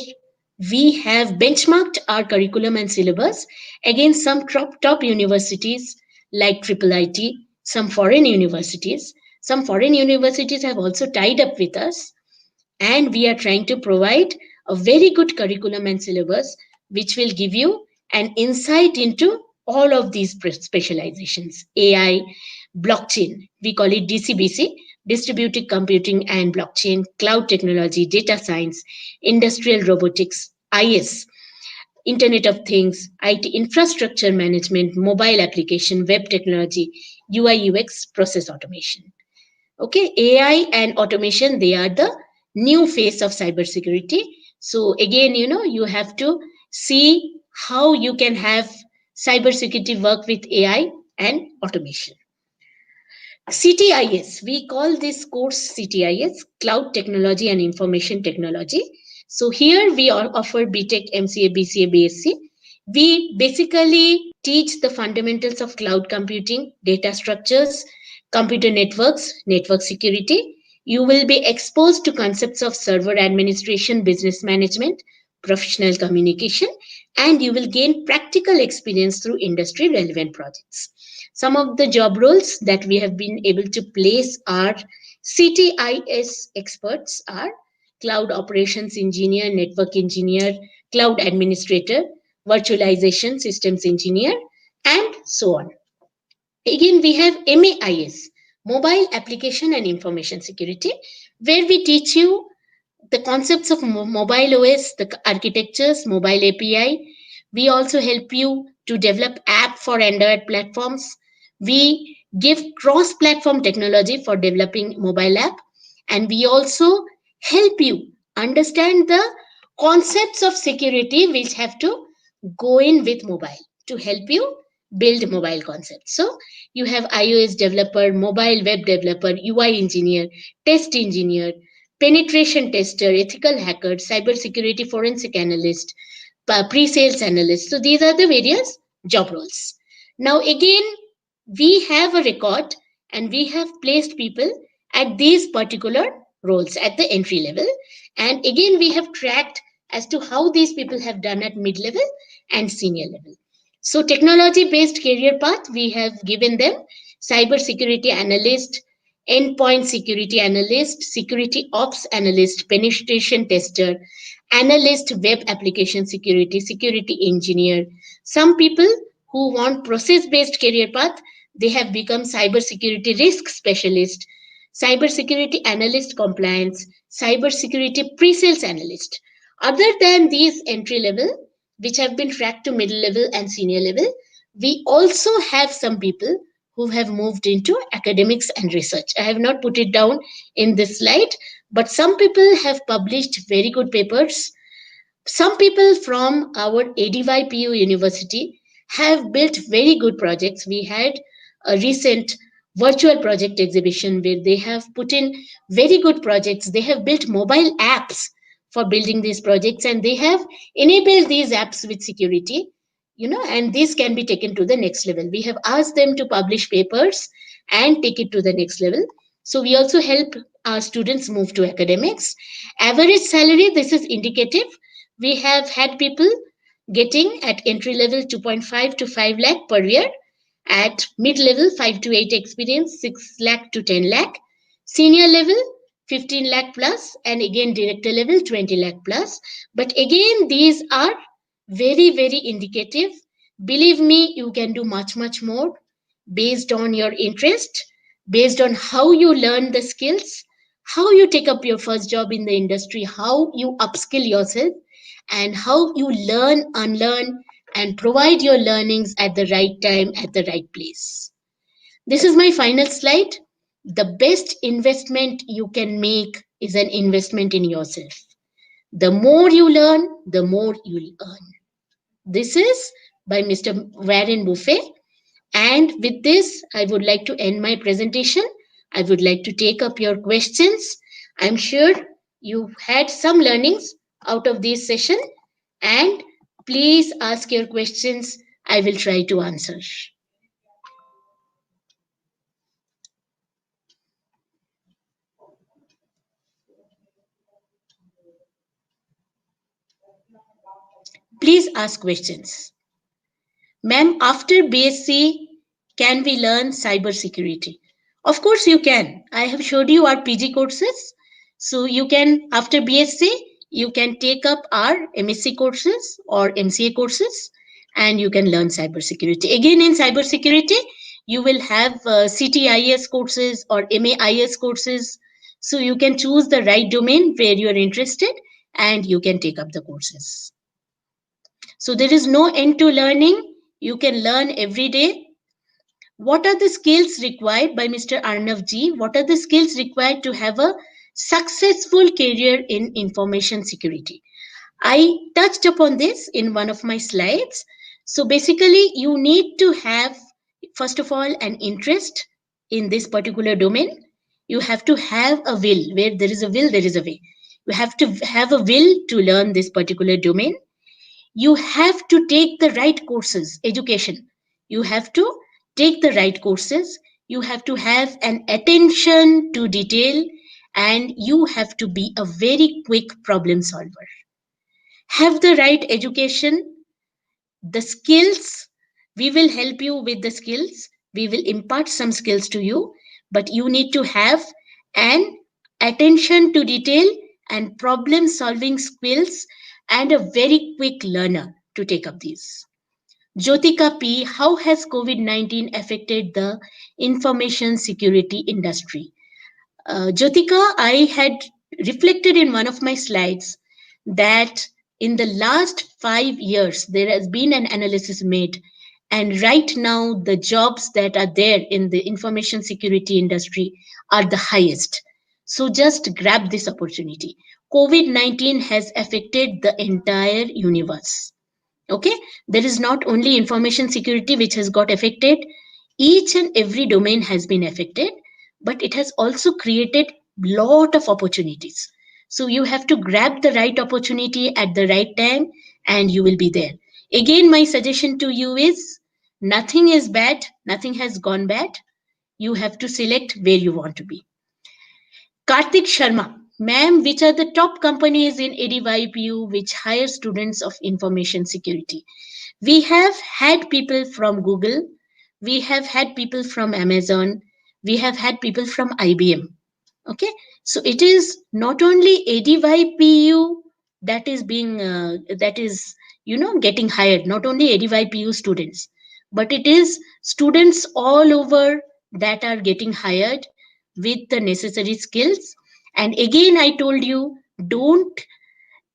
we have benchmarked our curriculum and syllabus against some top universities like Triple IT, some foreign universities. Some foreign universities have also tied up with us, and we are trying to provide a very good curriculum and syllabus which will give you an insight into all of these specializations: AI, blockchain, we call it DCBC, distributed computing and blockchain, cloud technology, data science, industrial robotics, IS, Internet of Things, IT infrastructure management, mobile application, web technology, UI UX, process automation. Okay, AI and automation, they are the new face of cybersecurity. So again, you have to see how you can have cybersecurity work with AI and automation. CTIS, we call this course CTIS, Cloud Technology and Information Technology. So here we offer BTech, MCA, BCA, BSc. We basically teach the fundamentals of cloud computing, data structures, computer networks, network security. You will be exposed to concepts of server administration, business management, professional communication, and you will gain practical experience through industry relevant projects. Some of the job roles that we have been able to place our CTIS experts are cloud operations engineer, network engineer, cloud administrator, virtualization systems engineer, and so on. Again, we have MAIS, Mobile Application and Information Security, where we teach you the concepts of mobile OS, the architectures, mobile API. We also help you to develop app for Android platforms. We give cross-platform technology for developing mobile app, and we also help you understand the concepts of security which have to go in with mobile to help you build mobile concepts. So you have iOS developer, mobile web developer, UI engineer, test engineer, penetration tester, ethical hacker, cybersecurity forensic analyst, pre-sales analyst. So these are the various job roles. Now again, we have a record and we have placed people at these particular roles at the entry level. And again, we have tracked as to how these people have done at mid-level and senior level. So technology-based career path, we have given them cybersecurity analyst, endpoint security analyst, security ops analyst, penetration tester, analyst, web application security, security engineer. Some people who want process-based career path, they have become cybersecurity risk specialist, cybersecurity analyst compliance, cybersecurity pre-sales analyst. Other than these entry level, which have been tracked to middle level and senior level, we also have some people who have moved into academics and research. I have not put it down in this slide, but some people have published very good papers. Some people from our ADYPU University have built very good projects. We had a recent virtual project exhibition where they have put in very good projects. They have built mobile apps for building these projects, and they have enabled these apps with security, and this can be taken to the next level. We have asked them to publish papers and take it to the next level. So we also help our students move to academics. Average salary, this is indicative. We have had people getting at entry level 2.5 to 5 lakh per year, at mid level 5 to 8 experience 6 lakh to 10 lakh, senior level 15 lakh plus, and again director level 20 lakh plus. But again, these are very, very indicative. Believe me, you can do much more based on your interest, based on how you learn the skills, how you take up your first job in the industry, how you upskill yourself, and how you learn, unlearn, and provide your learnings at the right time, at the right place. This is my final slide. The best investment you can make is an investment in yourself. The more you learn, the more you'll earn. This is by Mr. Warren Buffett. And with this, I would like to end my presentation. I would like to take up your questions. I'm sure you had some learnings out of this session, and please ask your questions. I will try to answer. Please ask questions. Ma'am, after BSc, can we learn cybersecurity? Of course, you can. I have showed you our PG courses. So you can, after BSc, you can take up our MSc courses or MCA courses, and you can learn cybersecurity. Again, in cybersecurity, you will have CTIS courses or MAIS courses. So you can choose the right domain where you are interested, and you can take up the courses. So there is no end to learning. You can learn every day. What are the skills required by Mr. Arnav ji? What are the skills required to have a successful career in information security? I touched upon this in one of my slides. So basically, you need to have, first of all, an interest in this particular domain. You have to have a will. Where there is a will, there is a way. You have to have a will to learn this particular domain. You have to take the right courses, education. You have to take the right courses. You have to have an attention to detail, and you have to be a very quick problem solver. Have the right education, the skills. We will help you with the skills. We will impart some skills to you, but you need to have an attention to detail and problem solving skills, and a very quick learner to take up these. Jyotika P, how has COVID-19 affected the information security industry? Jyotika, I had reflected in one of my slides that in the last 5 years, there has been an analysis made. And right now, the jobs that are there in the information security industry are the highest. So just grab this opportunity. COVID-19 has affected the entire universe. Okay, there is not only information security which has got affected, each and every domain has been affected, but it has also created lot of opportunities. So you have to grab the right opportunity at the right time, and you will be there. Again, my suggestion to you is, nothing is bad, nothing has gone bad. You have to select where you want to be. Karthik Sharma, ma'am, which are the top companies in ADYPU which hire students of information security? We have had people from Google, we have had people from Amazon, we have had people from IBM. Okay, so it is not only ADYPU that is being that is getting hired, not only ADYPU students, but it is students all over that are getting hired with the necessary skills. And again, I told you, don't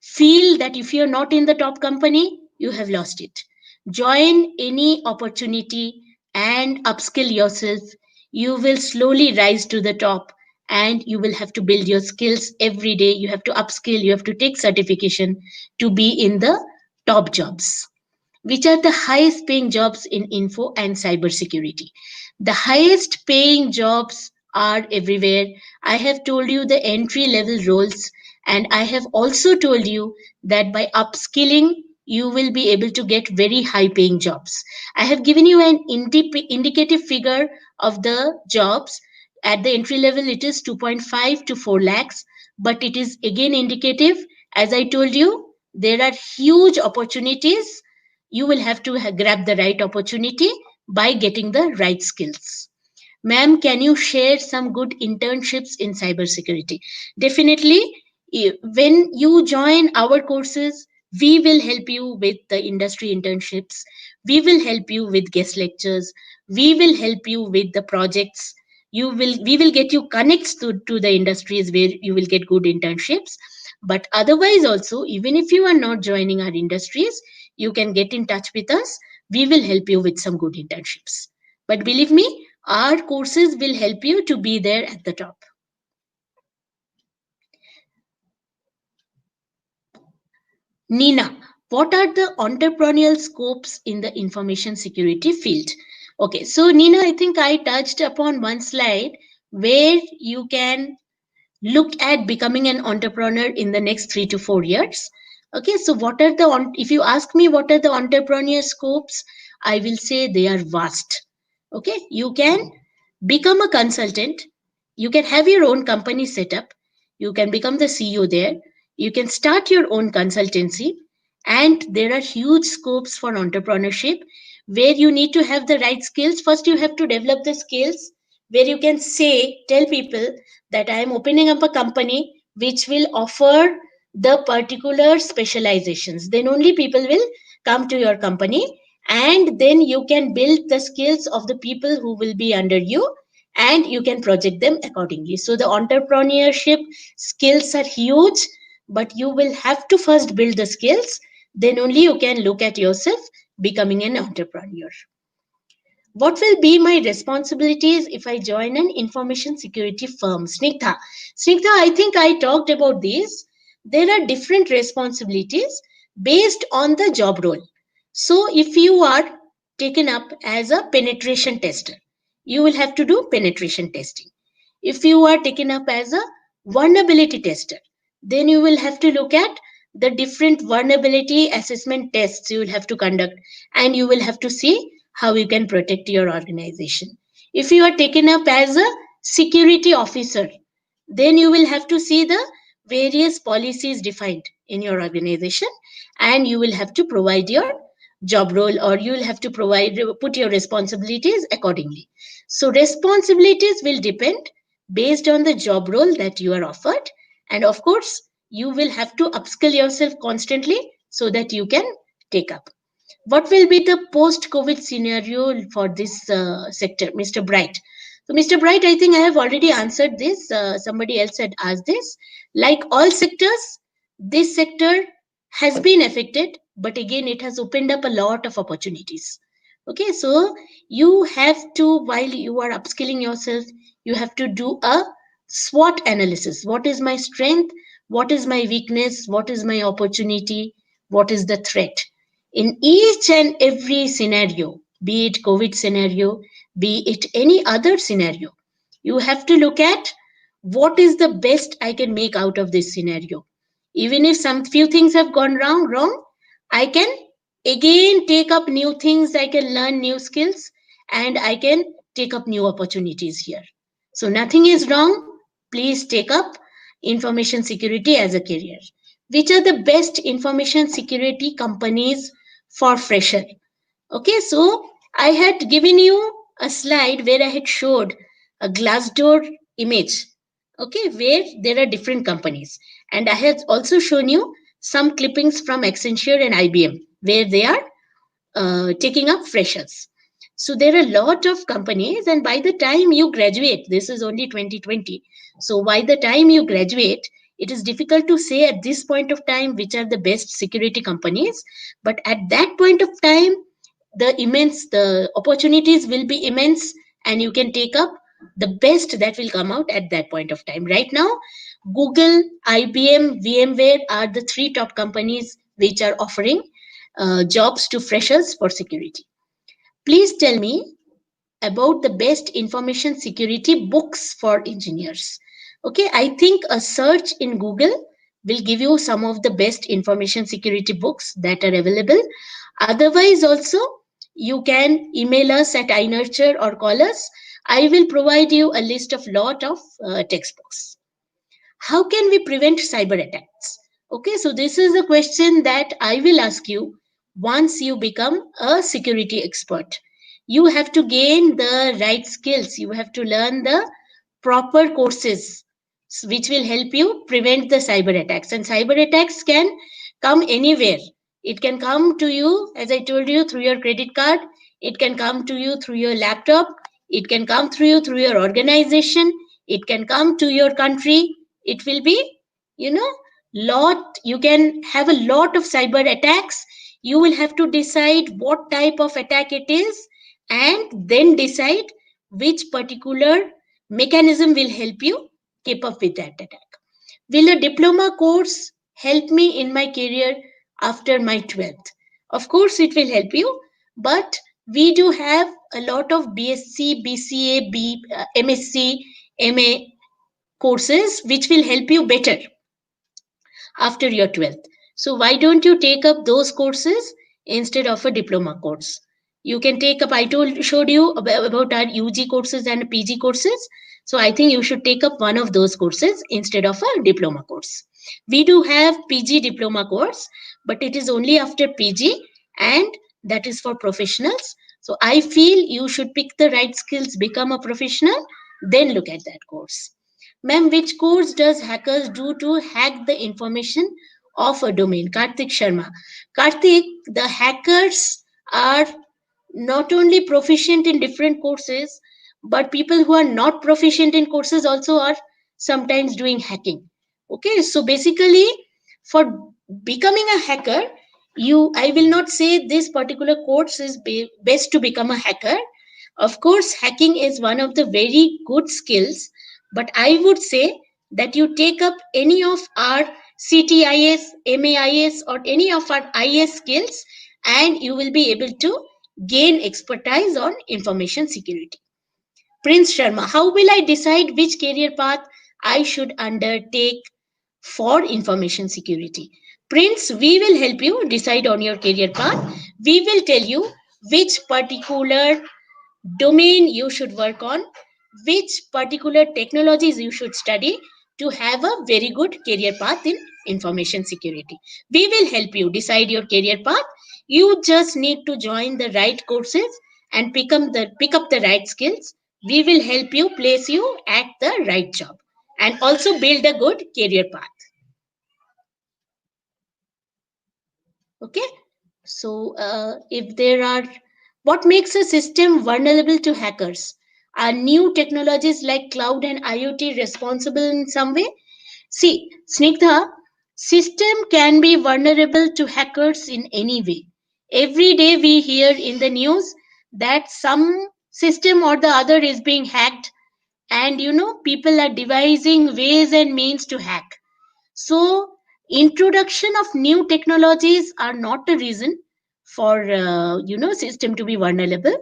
feel that if you're not in the top company, you have lost it. Join any opportunity and upskill yourself. You will slowly rise to the top, and you will have to build your skills every day. You have to upskill, you have to take certification to be in the top jobs. Which are the highest paying jobs in info and cybersecurity? The highest paying jobs are everywhere. I have told you the entry level roles, and I have also told you that by upskilling, you will be able to get very high paying jobs. I have given you an indicative figure of the jobs. At the entry level, it is 2.5 to 4 lakhs, but it is again indicative. As I told you, there are huge opportunities. You will have to grab the right opportunity by getting the right skills. Ma'am, can you share some good internships in cybersecurity? Definitely. When you join our courses, we will help you with the industry internships. We will help you with guest lectures. We will help you with the projects. We will get you connects to the industries where you will get good internships. But otherwise, also, even if you are not joining our industries, you can get in touch with us. We will help you with some good internships. But believe me, our courses will help you to be there at the top. Nina, what are the entrepreneurial scopes in the information security field? Okay, so Nina, I think I touched upon one slide where you can look at becoming an entrepreneur in the next 3 to 4 years. Okay, so if you ask me what are the entrepreneur scopes, I will say they are vast. Okay, you can become a consultant, you can have your own company set up, you can become the CEO there, you can start your own consultancy, and there are huge scopes for entrepreneurship where you need to have the right skills. First, you have to develop the skills where you can tell people that I am opening up a company which will offer the particular specializations. Then only people will come to your company, and then you can build the skills of the people who will be under you, and you can project them accordingly. So the entrepreneurship skills are huge, but you will have to first build the skills, then only you can look at yourself becoming an entrepreneur. What will be my responsibilities if I join an information security firm? Snigdha, I think I talked about this. There are different responsibilities based on the job role. So if you are taken up as a penetration tester, you will have to do penetration testing. If you are taken up as a vulnerability tester, then you will have to look at the different vulnerability assessment tests you will have to conduct, and you will have to see how you can protect your organization. If you are taken up as a security officer, then you will have to see the various policies defined in your organization, and you will have to provide your job role, or you will have to put your responsibilities accordingly. So responsibilities will depend based on the job role that you are offered, and of course you will have to upskill yourself constantly so that you can take up. What will be the post COVID scenario for this sector, Mr. Bright? So Mr. Bright, I think I have already answered this. Somebody else had asked this. Like all sectors, this sector has been affected, but again it has opened up a lot of opportunities. Okay, so you have to, while you are upskilling yourself, you have to do a SWOT analysis. What is my strength? What is my weakness? What is my opportunity? What is the threat? In each and every scenario, be it COVID scenario, be it any other scenario, you have to look at what is the best I can make out of this scenario. Even if some few things have gone wrong, I can again take up new things, I can learn new skills, and I can take up new opportunities here. So nothing is wrong. Please take up information security as a career. Which are the best information security companies for fresher? Okay, so I had given you a slide where I had showed a Glassdoor image, okay, where there are different companies. And I had also shown you some clippings from Accenture and IBM where they are taking up freshers. So there are a lot of companies, and by the time you graduate, this is only 2020. So by the time you graduate, it is difficult to say at this point of time which are the best security companies. But at that point of time, the opportunities will be immense, and you can take up the best that will come out at that point of time. Right now, Google, IBM, VMware are the three top companies which are offering jobs to freshers for security. Please tell me about the best information security books for engineers. Okay, I think a search in Google will give you some of the best information security books that are available. Otherwise, also, you can email us at iNurture or call us. I will provide you a list of lot of textbooks. How can we prevent cyber attacks? Okay, so this is a question that I will ask you once you become a security expert. You have to gain the right skills, you have to learn the proper courses which will help you prevent the cyber attacks. And cyber attacks can come anywhere. It can come to you, as I told you, through your credit card, it can come to you through your laptop, it can come through you through your organization, it can come to your country. It will be, you know, lot, you can have a lot of cyber attacks. You will have to decide what type of attack it is, and then decide which particular mechanism will help you keep up with that attack. Will a diploma course help me in my career after my 12th? Of course it will help you, but we do have a lot of BSc, BCA, MSc, MA courses which will help you better after your 12th. So why don't you take up those courses instead of a diploma course? You can take up, I showed you about our UG courses and PG courses. So I think you should take up one of those courses instead of a diploma course. We do have PG diploma course, but it is only after PG, and that is for professionals. So I feel you should pick the right skills, become a professional, then look at that course. Ma'am, which course does hackers do to hack the information of a domain? Karthik Sharma. Karthik, the hackers are not only proficient in different courses, but people who are not proficient in courses also are sometimes doing hacking. Okay, so basically, for becoming a hacker, I will not say this particular course is best to become a hacker. Of course, hacking is one of the very good skills, but I would say that you take up any of our CTIS, MAIS, or any of our IS skills, and you will be able to gain expertise on information security. Prince Sharma, how will I decide which career path I should undertake for information security? Prince, we will help you decide on your career path. We will tell you which particular domain you should work on, which particular technologies you should study to have a very good career path in information security. We will help you decide your career path. You just need to join the right courses and pick up the right skills. We will help you place you at the right job and also build a good career path. Okay, so if there are, what makes a system vulnerable to hackers? Are new technologies like cloud and IoT responsible in some way? See, Snigdha, system can be vulnerable to hackers in any way. Every day we hear in the news that some system or the other is being hacked, and people are devising ways and means to hack. So introduction of new technologies are not a reason for system to be vulnerable.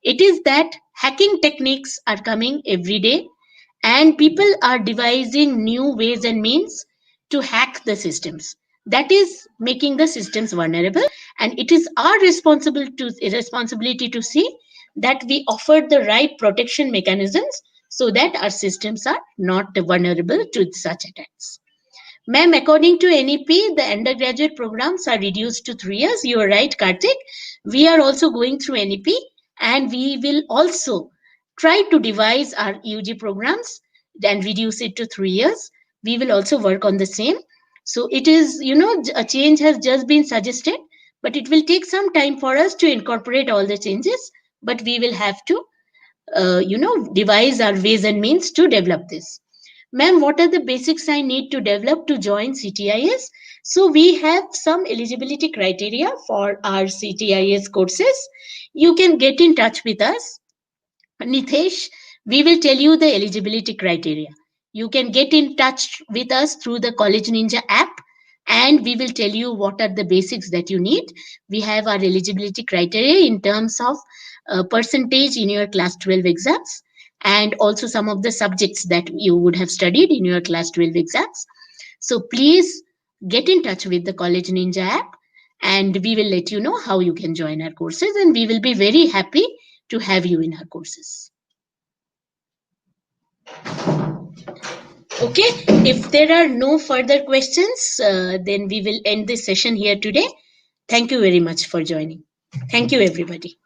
It is that hacking techniques are coming every day, and people are devising new ways and means to hack the systems. That is making the systems vulnerable, and it is our responsibility to see that we offer the right protection mechanisms so that our systems are not vulnerable to such attacks. Ma'am, according to NEP, the undergraduate programs are reduced to 3 years. You are right, Karthik. We are also going through NEP, and we will also try to devise our UG programs and reduce it to 3 years. We will also work on the same. So it is, a change has just been suggested, but it will take some time for us to incorporate all the changes. But we will have to, devise our ways and means to develop this. Ma'am, what are the basics I need to develop to join CTIS? So we have some eligibility criteria for our CTIS courses. You can get in touch with us. Nitesh, we will tell you the eligibility criteria. You can get in touch with us through the College Ninja app, and we will tell you what are the basics that you need. We have our eligibility criteria in terms of percentage in your class 12 exams, and also some of the subjects that you would have studied in your class 12 exams. So please get in touch with the College Ninja app, and we will let you know how you can join our courses, and we will be very happy to have you in our courses. Okay, if there are no further questions, then we will end this session here today. Thank you very much for joining. Thank you, everybody.